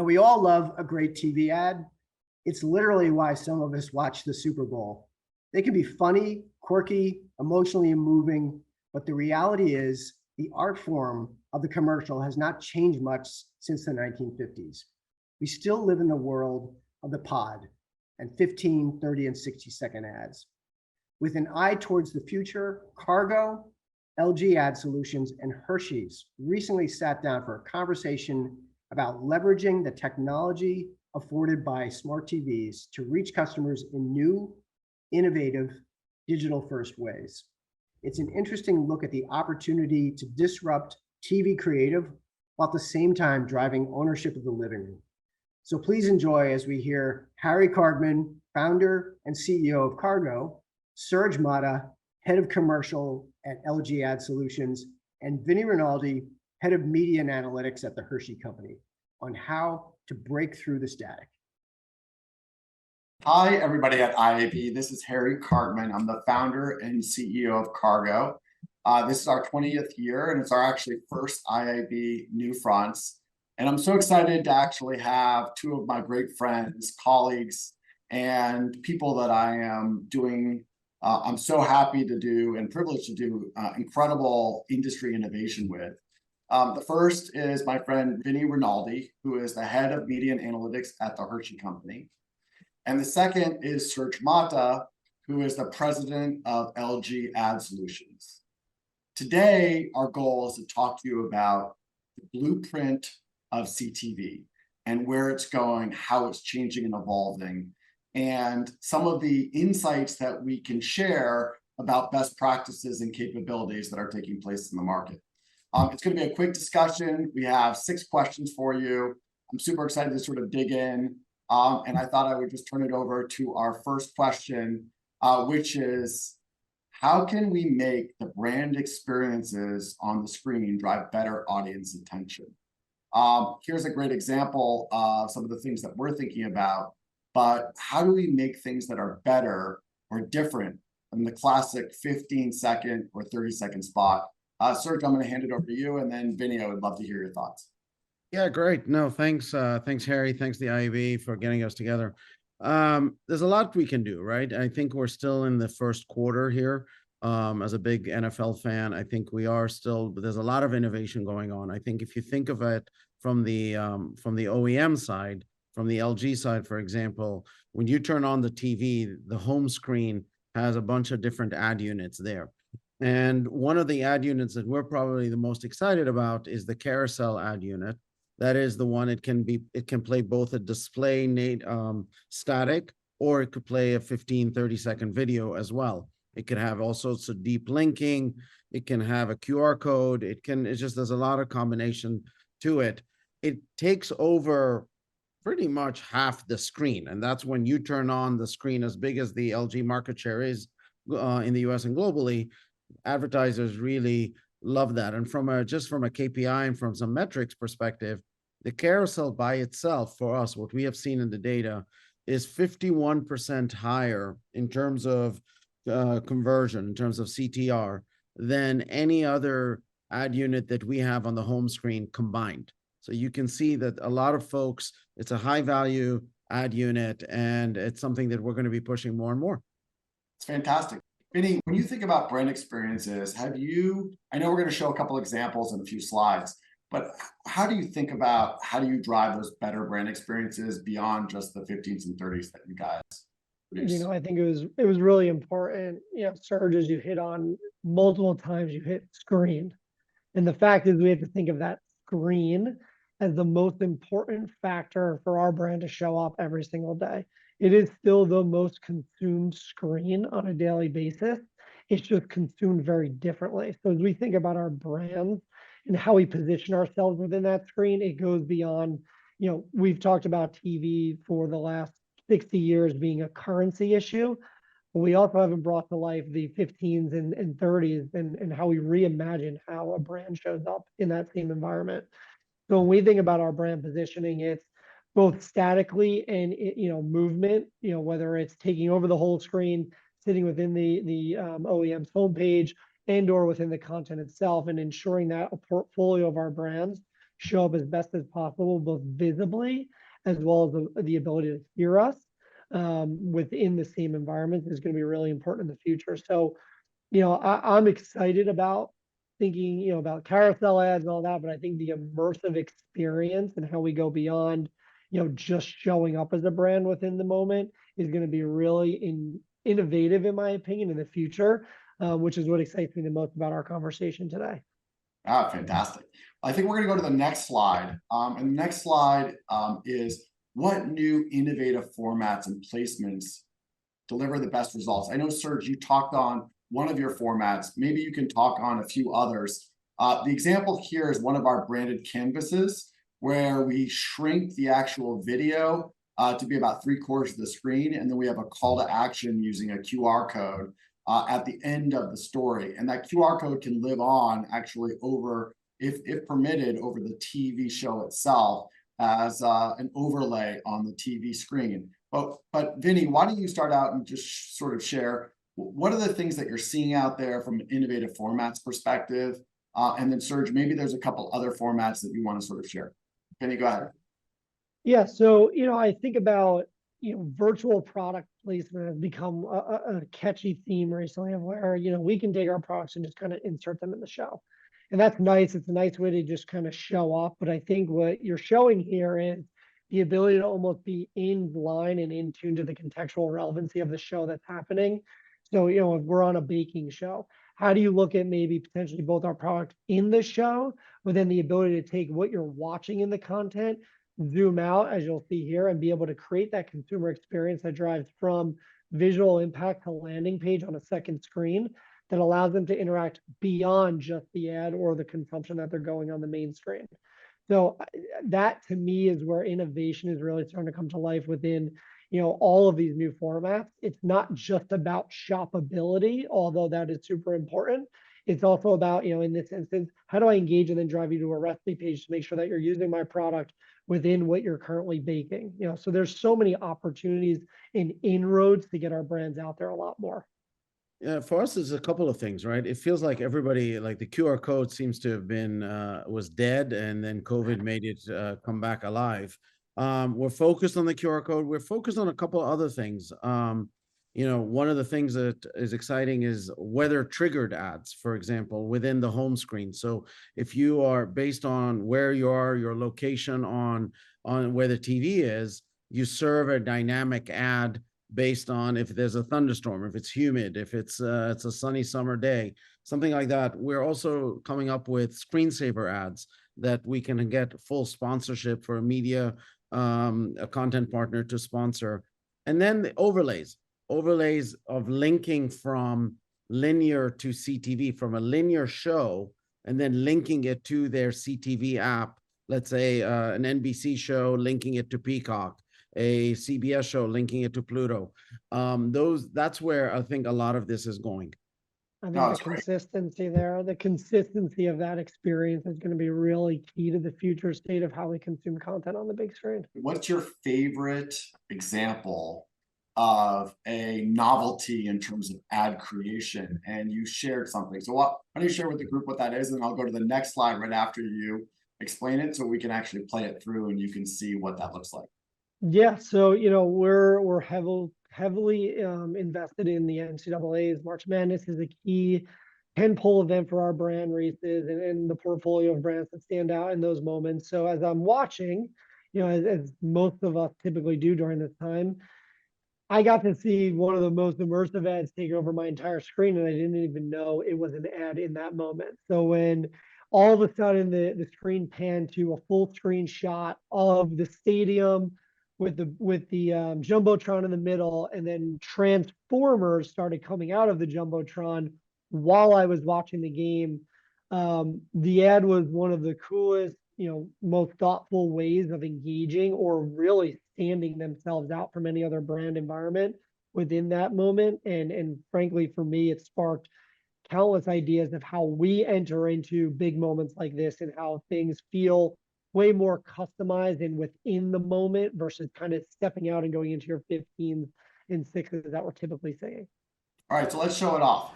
We all love a great TV ad. It's literally why some of us watch the Super Bowl. They can be funny, quirky, emotionally moving, but the reality is the art form of the commercial has not changed much since the 1950s. We still live in the world of the pod and 15, 30, and 60-second ads. With an eye towards the future, Kargo, LG Ad Solutions, and Hershey's recently sat down for a conversation about leveraging the technology afforded by smart TVs to reach customers in new, innovative, digital-first ways. It's an interesting look at the opportunity to disrupt TV creative while at the same time driving ownership of the living room. So please enjoy as we hear Harry Kargman, founder and CEO of Kargo, Serge Matta, head of commercial at LG Ad Solutions, and Vinny Rinaldi, head of media and analytics at the Hershey Company, on how to break through the static. Hi, everybody at IAB. This is Harry Kargman. I'm the founder and CEO of Kargo. This is our 20th year, and it's our actually first IAB NewFronts. And I'm so excited to actually have two of my great friends, colleagues, and people that I am doing, I'm so happy to do and privileged to do incredible industry innovation with. The first is my friend Vinny Rinaldi, who is the head of media and analytics at the Hershey Company. And the second is Serge Matta, who is the president of LG Ad Solutions. Today, our goal is to talk to you about the blueprint of CTV and where it's going, how it's changing and evolving, and some of the insights that we can share about best practices and capabilities that are taking place in the market. It's going to be a quick discussion. We have 6 questions for you. I'm super excited to sort of dig in. And I thought I would just turn it over to our first question, which is, how can we make the brand experiences on the screen drive better audience attention? Here's a great example of some of the things that we're thinking about, but how do we make things that are better or different than the classic 15-second or 30-second spot? Serge, I'm going to hand it over to you, and then Vinny, I would love to hear your thoughts. Yeah, great. No, thanks, Harry. Thanks, the IAB, for getting us together. There's a lot we can do, right? I think we're still in the first quarter here. As a big NFL fan, I think we are still, but there's a lot of innovation going on. I think if you think of it from the OEM side, from the LG side, for example, when you turn on the TV, the home screen has a bunch of different ad units there. And one of the ad units that we're probably the most excited about is the carousel ad unit. That is the one, it can play both a display static, or it could play a 15, 30-second video as well. It can have all sorts of deep linking. It can have a QR code. There's a lot of combination to it. It takes over pretty much half the screen. And that's when you turn on the screen, as big as the LG market share is in the US and globally, advertisers really love that. And from a KPI and from some metrics perspective, the carousel by itself for us, what we have seen in the data, is 51% higher in terms of conversion, in terms of CTR, than any other ad unit that we have on the home screen combined. So you can see that a lot of folks, it's a high value ad unit, and it's something that we're going to be pushing more and more. It's fantastic. Vinny, when you think about brand experiences, I know we're going to show a couple examples in a few slides, but how do you think about, how do you drive those better brand experiences beyond just the 15s and 30s that you guys produce? I think it was really important, Serge, as you hit on multiple times, you hit screen. And the fact is we have to think of that screen as the most important factor for our brand to show up every single day. It is still the most consumed screen on a daily basis. It's just consumed very differently. So as we think about our brands and how we position ourselves within that screen, it goes beyond, we've talked about TV for the last 60 years being a currency issue. But we also haven't brought to life the 15s and 30s and how we reimagine how a brand shows up in that same environment. So when we think about our brand positioning, it's both statically and movement, whether it's taking over the whole screen, sitting within the OEM's homepage, and or within the content itself, and ensuring that a portfolio of our brands show up as best as possible, both visibly as well as the ability to hear us within the same environment is going to be really important in the future. So, I'm excited about thinking, about carousel ads and all that, but I think the immersive experience and how we go beyond, just showing up as a brand within the moment is going to be really innovative, in my opinion, in the future, which is what excites me the most about our conversation today. Ah, fantastic. I think we're going to go to the next slide. And the next slide is what new innovative formats and placements deliver the best results. I know, Serge, you talked on one of your formats. Maybe you can talk on a few others. The example here is one of our branded canvases where we shrink the actual video to be about 3/4 of the screen. And then we have a call to action using a QR code at the end of the story. And that QR code can live on actually over, if permitted, over the TV show itself as an overlay on the TV screen. But Vinny, why don't you start out and just sort of share what are the things that you're seeing out there from an innovative formats perspective? And then Serge, maybe there's a couple other formats that you want to sort of share. Vinny, go ahead. Yeah, so I think about virtual product placement has become a catchy theme recently of where we can take our products and just kind of insert them in the show, and that's nice. It's a nice way to just kind of show up. But I think what you're showing here is the ability to almost be in line and in tune to the contextual relevancy of the show that's happening. So if we're on a baking show, how do you look at maybe potentially both our product in the show, but then the ability to take what you're watching in the content, zoom out, as you'll see here, and be able to create that consumer experience that drives from visual impact to landing page on a second screen that allows them to interact beyond just the ad or the consumption that they're going on the main screen. So that to me is where innovation is really starting to come to life within all of these new formats. It's not just about shoppability, although that is super important. It's also about, in this instance, how do I engage and then drive you to a recipe page to make sure that you're using my product within what you're currently baking. So there's so many opportunities and inroads to get our brands out there a lot more. Yeah, for us, there's a couple of things, right? It feels like everybody, like the QR code seems to have been, was dead, and then COVID made it come back alive. We're focused on the QR code. We're focused on a couple of other things. One of the things that is exciting is weather triggered ads, for example, within the home screen. So if you are based on where you are, your location on where the TV is, you serve a dynamic ad based on if there's a thunderstorm, if it's humid, if it's a sunny summer day, something like that. We're also coming up with screensaver ads that we can get full sponsorship for a media, a content partner to sponsor. And then the overlays of linking from linear to CTV, from a linear show, and then linking it to their CTV app. Let's say an NBC show, linking it to Peacock, a CBS show, linking it to Pluto. That's where I think a lot of this is going. I think the consistency there, the consistency of that experience is going to be really key to the future state of how we consume content on the big screen. What's your favorite example of a novelty in terms of ad creation? And you shared something. So why don't you share with the group what that is, and I'll go to the next slide right after you explain it so we can actually play it through and you can see what that looks like. Yeah, so we're heavily invested in the NCAA's. March Madness is a key tentpole event for our brand races and the portfolio of brands that stand out in those moments. So as I'm watching, as most of us typically do during this time, I got to see one of the most immersive ads take over my entire screen, and I didn't even know it was an ad in that moment. So when all of a sudden the screen panned to a full screen shot of the stadium with the Jumbotron in the middle, and then Transformers started coming out of the Jumbotron while I was watching the game. The ad was one of the coolest, most thoughtful ways of engaging or really standing themselves out from any other brand environment within that moment. And frankly, for me, it sparked countless ideas of how we enter into big moments like this and how things feel way more customized and within the moment versus kind of stepping out and going into your 15s and 6s that we're typically seeing. All right, so let's show it off.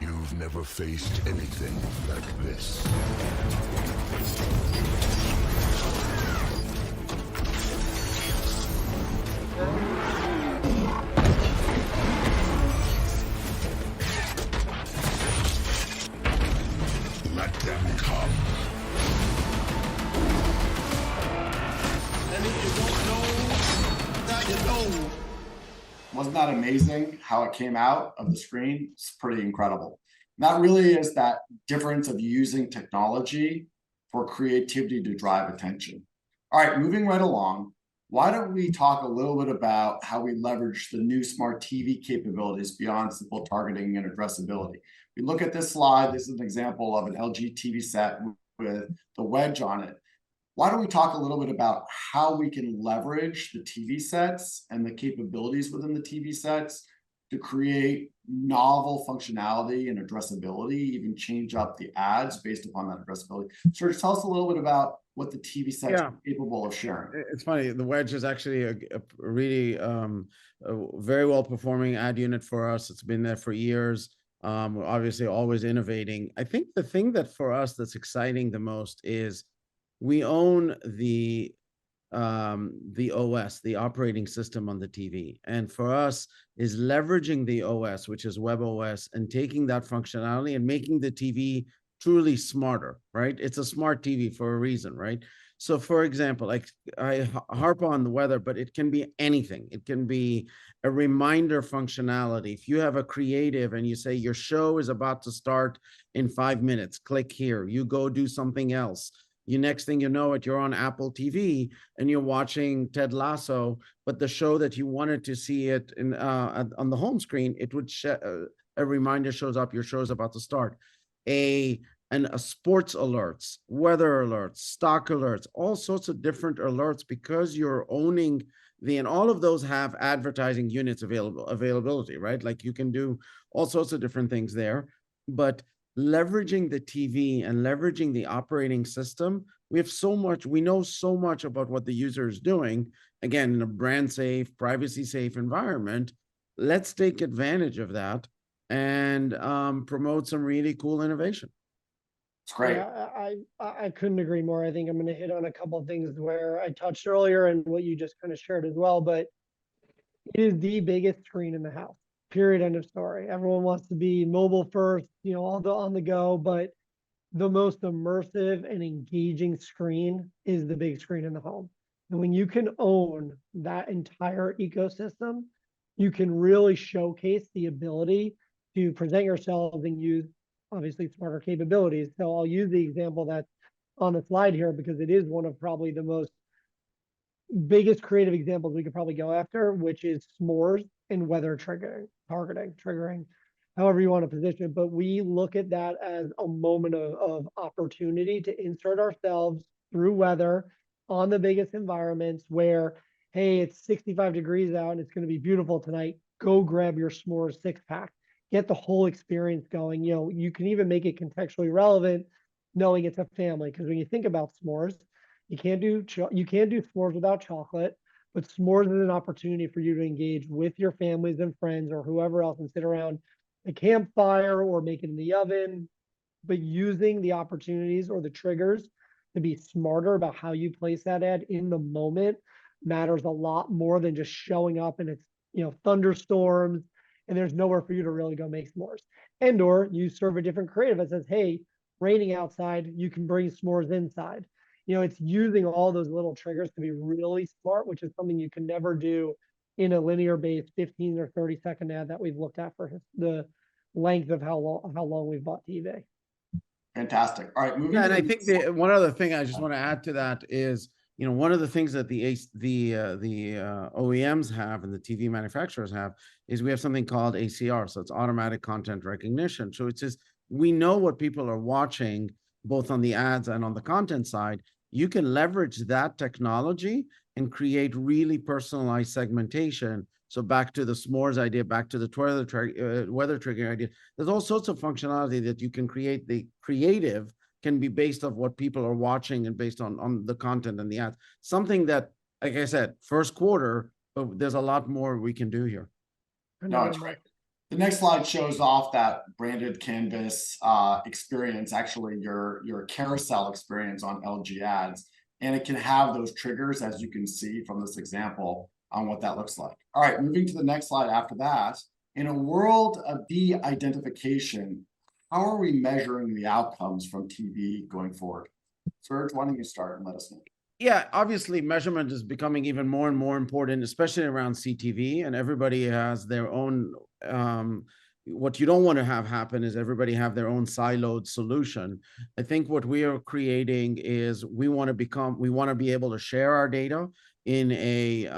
You've never faced anything like this. Let them come. And if you don't know, now you know. Wasn't that amazing how it came out of the screen? It's pretty incredible. And that really is that difference of using technology for creativity to drive attention. All right, moving right along. Why don't we talk a little bit about how we leverage the new smart TV capabilities beyond simple targeting and addressability? We look at this slide. This is an example of an LG TV set with the wedge on it. Why don't we talk a little bit about how we can leverage the TV sets and the capabilities within the TV sets to create novel functionality and addressability, even change up the ads based upon that addressability. Serge, tell us a little bit about what the TV sets are capable of sharing. It's funny, the wedge is actually a really a very well performing ad unit for us. It's been there for years. We're obviously always innovating. I think the thing that for us that's exciting the most is we own the OS, the operating system on the TV. And for us is leveraging the OS, which is web OS, and taking that functionality and making the TV truly smarter, right? It's a smart TV for a reason, right? So for example, like I harp on the weather, but it can be anything. It can be a reminder functionality. If you have a creative and you say your show is about to start in 5 minutes, click here, you go do something else. You next thing you know it, you're on Apple TV and you're watching Ted Lasso, but the show that you wanted to see it in on the home screen, it would a reminder shows up, your show's about to start. A sports alerts, weather alerts, stock alerts, all sorts of different alerts because you're owning and all of those have advertising units availability, right? Like you can do all sorts of different things there, but leveraging the TV and leveraging the operating system, we know so much about what the user is doing, again, in a brand safe, privacy safe environment. Let's take advantage of that and promote some really cool innovation. It's great. Yeah, I couldn't agree more. I think I'm going to hit on a couple of things where I touched earlier and what you just kind of shared as well, but it is the biggest screen in the house. Period. End of story. Everyone wants to be mobile first, all on the go, but the most immersive and engaging screen is the big screen in the home. And when you can own that entire ecosystem, you can really showcase the ability to present yourselves and use obviously smarter capabilities. So I'll use the example that's on the slide here because it is one of probably the most biggest creative examples we could probably go after, which is s'mores and weather triggering, however you want to position it. But we look at that as a moment of opportunity to insert ourselves through weather on the biggest environments where, hey, it's 65 degrees out and it's going to be beautiful tonight. Go grab your s'mores 6-pack. Get the whole experience going. You can even make it contextually relevant knowing it's a family. Because when you think about s'mores, you can't do s'mores without chocolate, but s'mores is an opportunity for you to engage with your families and friends or whoever else and sit around a campfire or make it in the oven, but using the opportunities or the triggers to be smarter about how you place that ad in the moment matters a lot more than just showing up and it's, thunderstorms and there's nowhere for you to really go make s'mores. And or you serve a different creative that says, hey, raining outside, you can bring s'mores inside. It's using all those little triggers to be really smart, which is something you can never do in a linear based 15 or 30-second ad that we've looked at for the length of how long we've bought TV. Fantastic. All right, moving. Yeah, and I think one other thing I just want to add to that is, one of the things that the OEMs have and the TV manufacturers have is we have something called ACR, so it's automatic content recognition. So it says we know what people are watching, both on the ads and on the content side. You can leverage that technology and create really personalized segmentation. So back to the s'mores idea, back to the weather trigger idea, there's all sorts of functionality that you can create. The creative can be based on what people are watching and based on the content and the ads. Something that, like I said, first quarter, but there's a lot more we can do here. No, it's great. The next slide shows off that branded canvas experience, actually your carousel experience on LG ads. and it can have those triggers, as you can see from this example, on what that looks like. All right, moving to the next slide after that. In a world of de-identification, how are we measuring the outcomes from TV going forward? Serge, why don't you start and let us know? Yeah, obviously measurement is becoming even more and more important, especially around CTV, and everybody has their own, what you don't want to have happen is everybody have their own siloed solution. I think what we are creating is we want to be able to share our data in a,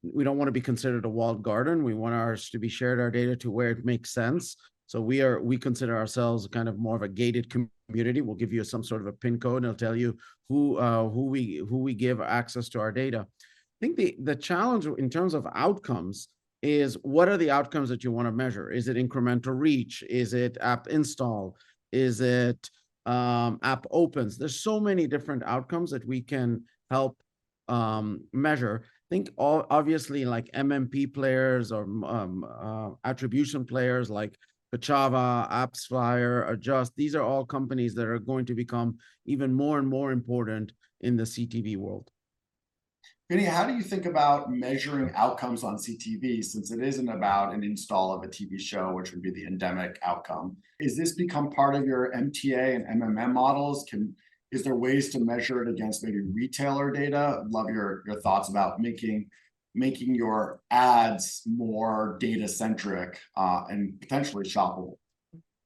we don't want to be considered a walled garden. We want ours to be shared our data to where it makes sense. So we consider ourselves kind of more of a gated community. We'll give you some sort of a PIN code and it'll tell you who we give access to our data. I think the challenge in terms of outcomes is, what are the outcomes that you want to measure? Is it incremental reach? Is it app install? Is it app opens? There's so many different outcomes that we can help measure. I think obviously like MMP players or attribution players like Kachava, AppsFlyer, Adjust, these are all companies that are going to become even more and more important in the CTV world. Vinny, how do you think about measuring outcomes on CTV, since it isn't about an install of a TV show, which would be the endemic outcome? Is this become part of your MTA and MMM models? Is there ways to measure it against maybe retailer data? I'd love your thoughts about making your ads more data centric and potentially shoppable.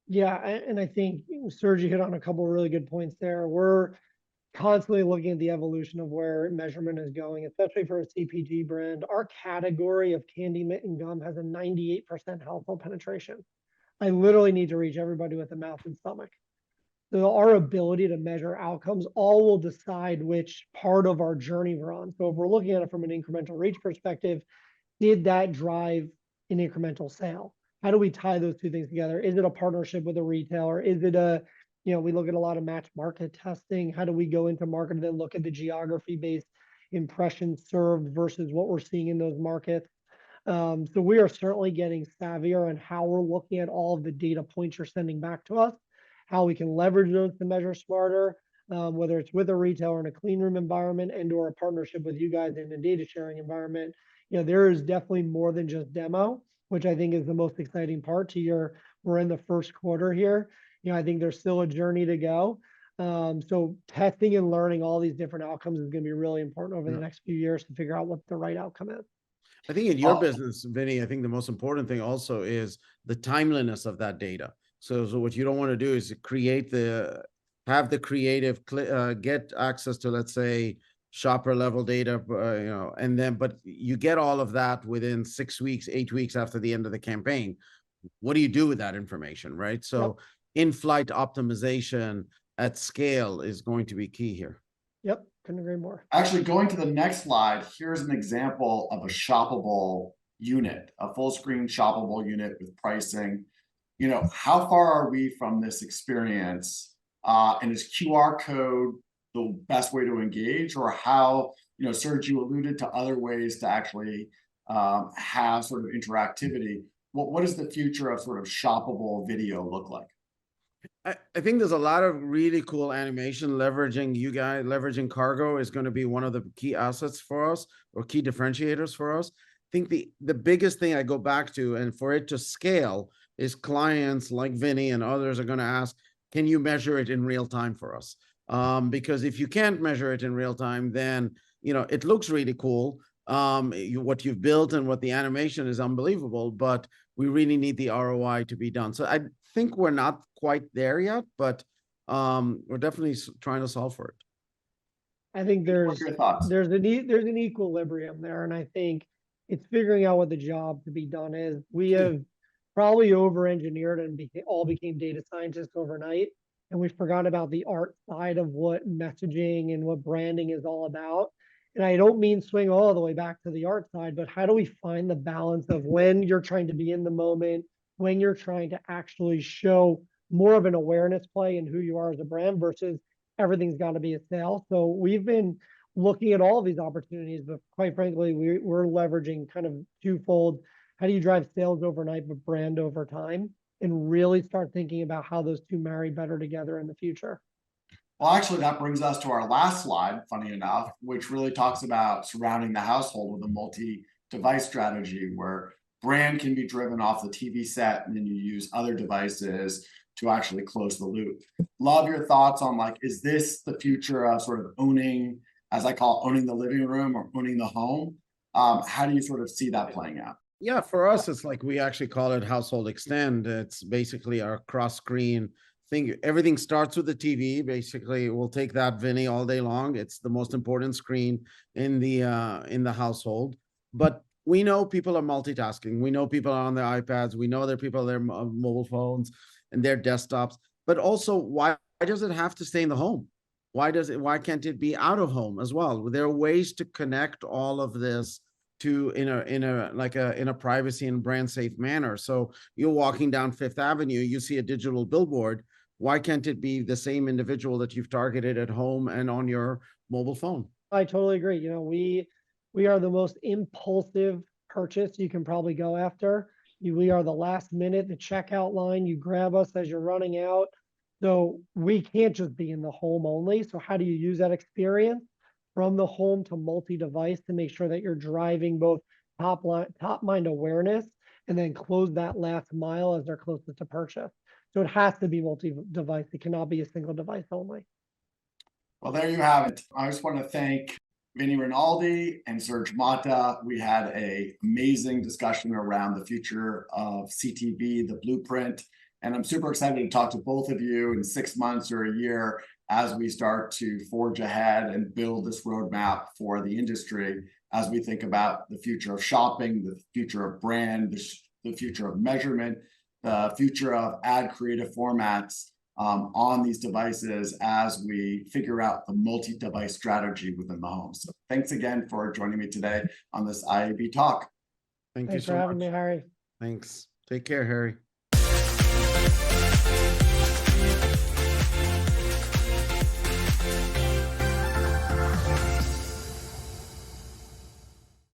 Yeah, and I think Serge hit on a couple of really good points there. We're constantly looking at the evolution of where measurement is going, especially for a CPG brand. Our category of candy, mint, and gum has a 98% household penetration. I literally need to reach everybody with a mouth and stomach. So our ability to measure outcomes all will decide which part of our journey we're on. So if we're looking at it from an incremental reach perspective, did that drive an incremental sale? How do we tie those two things together? Is it a partnership with a retailer? Is it we look at a lot of match market testing. How do we go into market and then look at the geography-based impressions served versus what we're seeing in those markets? So we are certainly getting savvier on how we're looking at all of the data points you're sending back to us, how we can leverage those to measure smarter, whether it's with a retailer in a clean room environment and or a partnership with you guys in a data sharing environment. There is definitely more than just demo, which I think is the most exciting part we're in the first quarter here. I think there's still a journey to go. So testing and learning all these different outcomes is going to be really important over the next few years to figure out what the right outcome is. I think in your business, Vinny, I think the most important thing also is the timeliness of that data. So what you don't want to do is have the creative get access to, let's say, shopper level data, but you get all of that within 6 weeks, 8 weeks after the end of the campaign. What do you do with that information, right? So in-flight optimization at scale is going to be key here. Yep, couldn't agree more. Actually, going to the next slide, here's an example of a shoppable unit, a full screen shoppable unit with pricing. How far are we from this experience? And is QR code the best way to engage, or how, Serge, you alluded to other ways to actually have sort of interactivity. What does the future of sort of shoppable video look like? I think there's a lot of really cool animation leveraging Kargo is going to be one of the key assets for us, or key differentiators for us. I think the biggest thing I go back to, and for it to scale, is clients like Vinny and others are going to ask, can you measure it in real time for us? Because if you can't measure it in real time, then it looks really cool. What you've built and what the animation is unbelievable, but we really need the ROI to be done. So I think we're not quite there yet, but we're definitely trying to solve for it. I think there's an equilibrium there, and I think it's figuring out what the job to be done is. We have probably over-engineered and all became data scientists overnight, and we forgot about the art side of what messaging and what branding is all about. And I don't mean swing all the way back to the art side, but how do we find the balance of when you're trying to be in the moment, when you're trying to actually show more of an awareness play in who you are as a brand versus everything's got to be a sale. So we've been looking at all of these opportunities, but quite frankly, we're leveraging kind of twofold. How do you drive sales overnight, but brand over time, and really start thinking about how those two marry better together in the future? Well, actually, that brings us to our last slide, funny enough, which really talks about surrounding the household with a multi-device strategy where brand can be driven off the TV set and then you use other devices to actually close the loop. Love your thoughts on like, is this the future of sort of owning, as I call it, owning the living room or owning the home? How do you sort of see that playing out? Yeah, for us, it's like we actually call it household extend. It's basically our cross screen thing. Everything starts with the TV. Basically, we'll take that, Vinny, all day long. It's the most important screen in the household. But we know people are multitasking. We know people are on their iPads. We know there are people on their mobile phones and their desktops. But also, why does it have to stay in the home? Why can't it be out of home as well? There are ways to connect all of this to in a privacy and brand safe manner. So you're walking down Fifth Avenue, you see a digital billboard. Why can't it be the same individual that you've targeted at home and on your mobile phone? I totally agree. You know, we are the most impulsive purchase you can probably go after. We are the last minute, the checkout line, you grab us as you're running out. So we can't just be in the home only. So how do you use that experience from the home to multi-device to make sure that you're driving both top mind awareness and then close that last mile as they're closest to purchase? So it has to be multi-device. It cannot be a single device only. Well, there you have it. I just want to thank Vinny Rinaldi and Serge Matta. We had an amazing discussion around the future of CTV, the blueprint, and I'm super excited to talk to both of you in 6 months or a year as we start to forge ahead and build this roadmap for the industry as we think about the future of shopping, the future of brand, the future of measurement, the future of ad creative formats on these devices as we figure out the multi-device strategy within the home. So thanks again for joining me today on this IAB talk. Thank you Thanks so for having much. me, Harry. Thanks. Take care, Harry.